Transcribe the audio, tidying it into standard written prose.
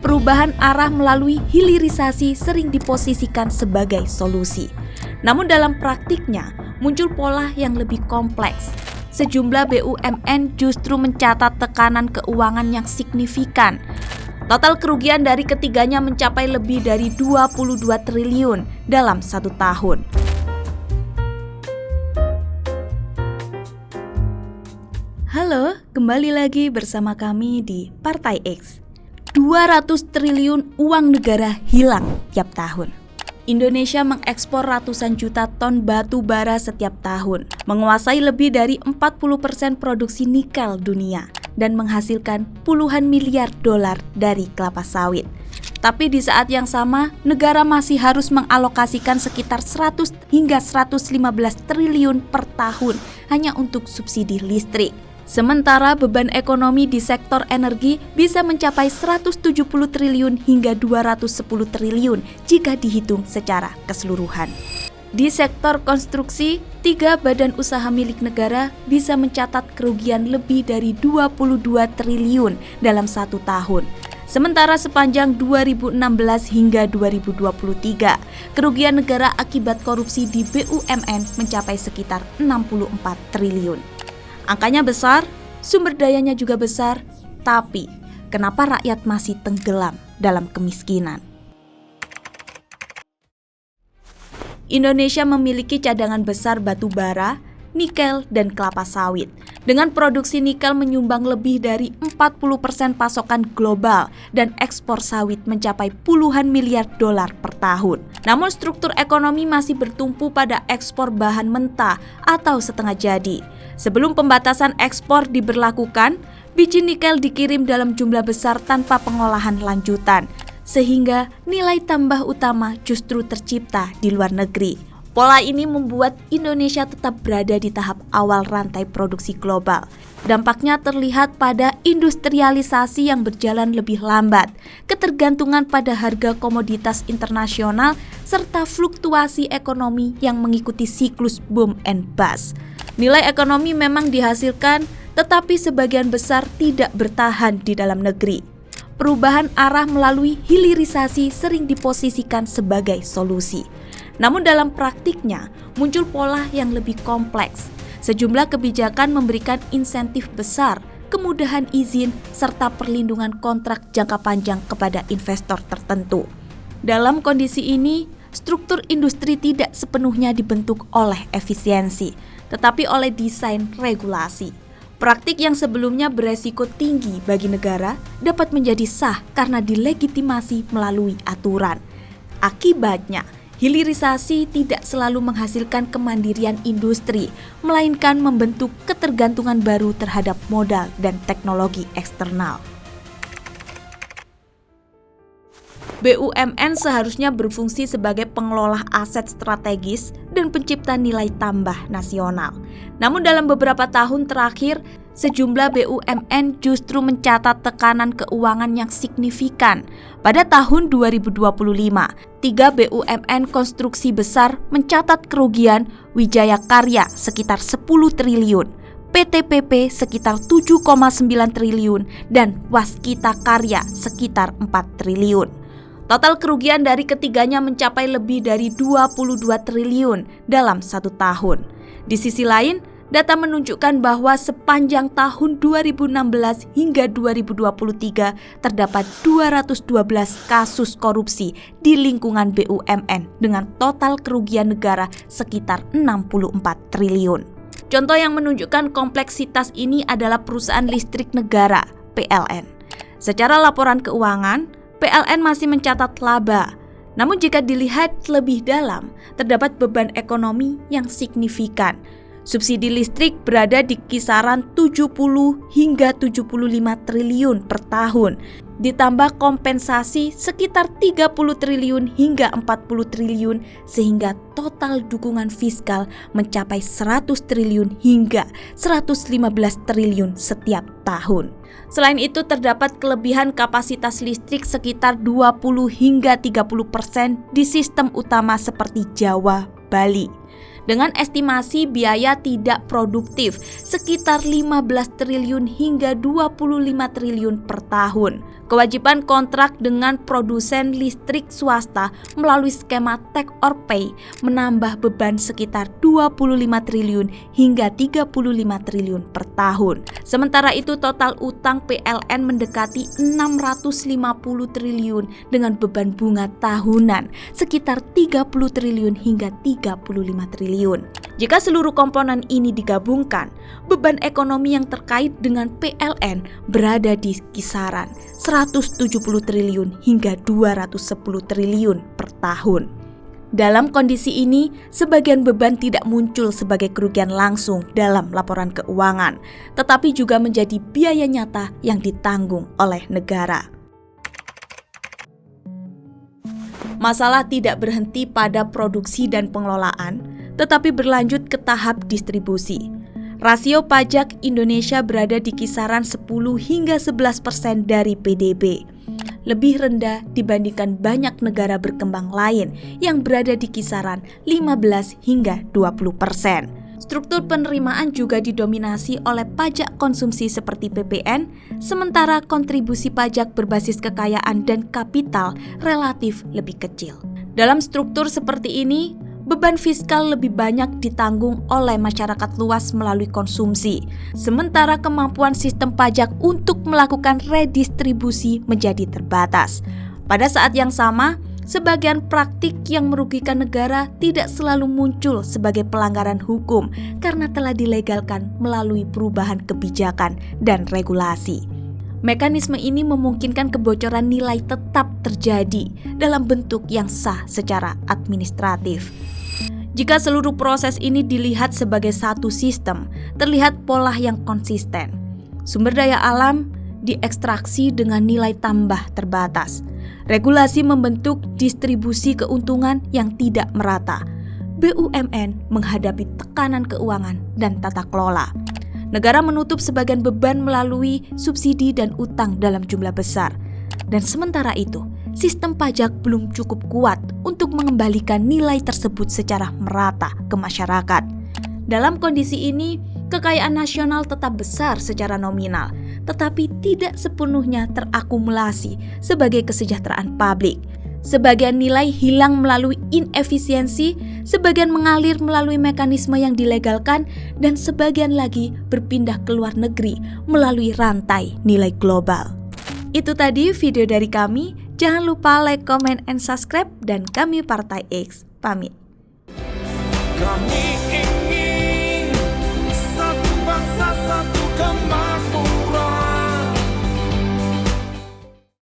Perubahan arah melalui hilirisasi sering diposisikan sebagai solusi. Namun dalam praktiknya muncul pola yang lebih kompleks. Sejumlah BUMN justru mencatat tekanan keuangan yang signifikan. Total kerugian dari ketiganya mencapai lebih dari 22 triliun dalam 1 tahun. Halo, kembali lagi bersama kami di Partai X. 200 triliun uang negara hilang tiap tahun. Indonesia mengekspor ratusan juta ton batu bara setiap tahun, menguasai lebih dari 40% produksi nikel dunia, dan menghasilkan puluhan miliar dolar dari kelapa sawit. Tapi di saat yang sama, negara masih harus mengalokasikan sekitar 100 hingga 115 triliun per tahun hanya untuk subsidi listrik. Sementara beban ekonomi di sektor energi bisa mencapai 170 triliun hingga 210 triliun jika dihitung secara keseluruhan. Di sektor konstruksi, 3 badan usaha milik negara bisa mencatat kerugian lebih dari 22 triliun dalam 1 tahun. Sementara sepanjang 2016 hingga 2023, kerugian negara akibat korupsi di BUMN mencapai sekitar 64 triliun. Angkanya besar, sumber dayanya juga besar, tapi kenapa rakyat masih tenggelam dalam kemiskinan? Indonesia memiliki cadangan besar batu bara, nikel, dan kelapa sawit. Dengan produksi nikel menyumbang lebih dari 40% pasokan global dan ekspor sawit mencapai puluhan miliar dolar per tahun. Namun struktur ekonomi masih bertumpu pada ekspor bahan mentah atau setengah jadi. Sebelum pembatasan ekspor diberlakukan, biji nikel dikirim dalam jumlah besar tanpa pengolahan lanjutan, sehingga nilai tambah utama justru tercipta di luar negeri. Pola ini membuat Indonesia tetap berada di tahap awal rantai produksi global. Dampaknya terlihat pada industrialisasi yang berjalan lebih lambat, ketergantungan pada harga komoditas internasional, serta fluktuasi ekonomi yang mengikuti siklus boom and bust. Nilai ekonomi memang dihasilkan, tetapi sebagian besar tidak bertahan di dalam negeri. Perubahan arah melalui hilirisasi sering diposisikan sebagai solusi. Namun dalam praktiknya muncul pola yang lebih kompleks. Sejumlah kebijakan memberikan insentif besar, kemudahan izin, serta perlindungan kontrak jangka panjang kepada investor tertentu. Dalam kondisi ini, struktur industri tidak sepenuhnya dibentuk oleh efisiensi, tetapi oleh desain regulasi. Praktik yang sebelumnya beresiko tinggi bagi negara dapat menjadi sah karena dilegitimasi melalui aturan. Akibatnya, hilirisasi tidak selalu menghasilkan kemandirian industri, melainkan membentuk ketergantungan baru terhadap modal dan teknologi eksternal. BUMN seharusnya berfungsi sebagai pengelola aset strategis dan pencipta nilai tambah nasional. Namun dalam beberapa tahun terakhir, sejumlah BUMN justru mencatat tekanan keuangan yang signifikan. Pada tahun 2025, 3 BUMN konstruksi besar mencatat kerugian: Wijaya Karya sekitar 10 triliun, PT PP sekitar 7,9 triliun, dan Waskita Karya sekitar 4 triliun. Total kerugian dari ketiganya mencapai lebih dari 22 triliun dalam 1 tahun. Di sisi lain, data menunjukkan bahwa sepanjang tahun 2016 hingga 2023 terdapat 212 kasus korupsi di lingkungan BUMN dengan total kerugian negara sekitar 64 triliun. Contoh yang menunjukkan kompleksitas ini adalah perusahaan listrik negara, PLN. Secara laporan keuangan, PLN masih mencatat laba. Namun jika dilihat lebih dalam, terdapat beban ekonomi yang signifikan. Subsidi listrik berada di kisaran 70 hingga 75 triliun per tahun, ditambah kompensasi sekitar 30 triliun hingga 40 triliun, sehingga total dukungan fiskal mencapai 100 triliun hingga 115 triliun setiap tahun. Selain itu, terdapat kelebihan kapasitas listrik sekitar 20 hingga 30% di sistem utama seperti Jawa, Bali. dengan estimasi biaya tidak produktif sekitar 15 triliun hingga 25 triliun per tahun. Kewajiban kontrak dengan produsen listrik swasta melalui skema take or pay menambah beban sekitar 25 triliun hingga 35 triliun per tahun. Sementara itu total utang PLN mendekati 650 triliun dengan beban bunga tahunan sekitar 30 triliun hingga 35 triliun. Jika seluruh komponen ini digabungkan, beban ekonomi yang terkait dengan PLN berada di kisaran 170 triliun hingga 210 triliun per tahun. Dalam kondisi ini, sebagian beban tidak muncul sebagai kerugian langsung dalam laporan keuangan, tetapi juga menjadi biaya nyata yang ditanggung oleh negara. Masalah tidak berhenti pada produksi dan pengelolaan, tetapi berlanjut ke tahap distribusi. Rasio pajak Indonesia berada di kisaran 10 hingga 11% dari PDB. Lebih rendah dibandingkan banyak negara berkembang lain yang berada di kisaran 15 hingga 20%. Struktur penerimaan juga didominasi oleh pajak konsumsi seperti PPN, sementara kontribusi pajak berbasis kekayaan dan kapital relatif lebih kecil. Dalam struktur seperti ini, beban fiskal lebih banyak ditanggung oleh masyarakat luas melalui konsumsi, sementara kemampuan sistem pajak untuk melakukan redistribusi menjadi terbatas. Pada saat yang sama, sebagian praktik yang merugikan negara tidak selalu muncul sebagai pelanggaran hukum karena telah dilegalkan melalui perubahan kebijakan dan regulasi. Mekanisme ini memungkinkan kebocoran nilai tetap terjadi dalam bentuk yang sah secara administratif. Jika seluruh proses ini dilihat sebagai satu sistem, terlihat pola yang konsisten. Sumber daya alam diekstraksi dengan nilai tambah terbatas. Regulasi membentuk distribusi keuntungan yang tidak merata. BUMN menghadapi tekanan keuangan dan tata kelola. Negara menutup sebagian beban melalui subsidi dan utang dalam jumlah besar. Dan sementara itu, sistem pajak belum cukup kuat untuk mengembalikan nilai tersebut secara merata ke masyarakat. Dalam kondisi ini, kekayaan nasional tetap besar secara nominal, tetapi tidak sepenuhnya terakumulasi sebagai kesejahteraan publik. Sebagian nilai hilang melalui inefisiensi, sebagian mengalir melalui mekanisme yang dilegalkan, dan sebagian lagi berpindah ke luar negeri melalui rantai nilai global. Itu tadi video dari kami. Jangan lupa like, comment, and subscribe. Dan kami Partai X pamit.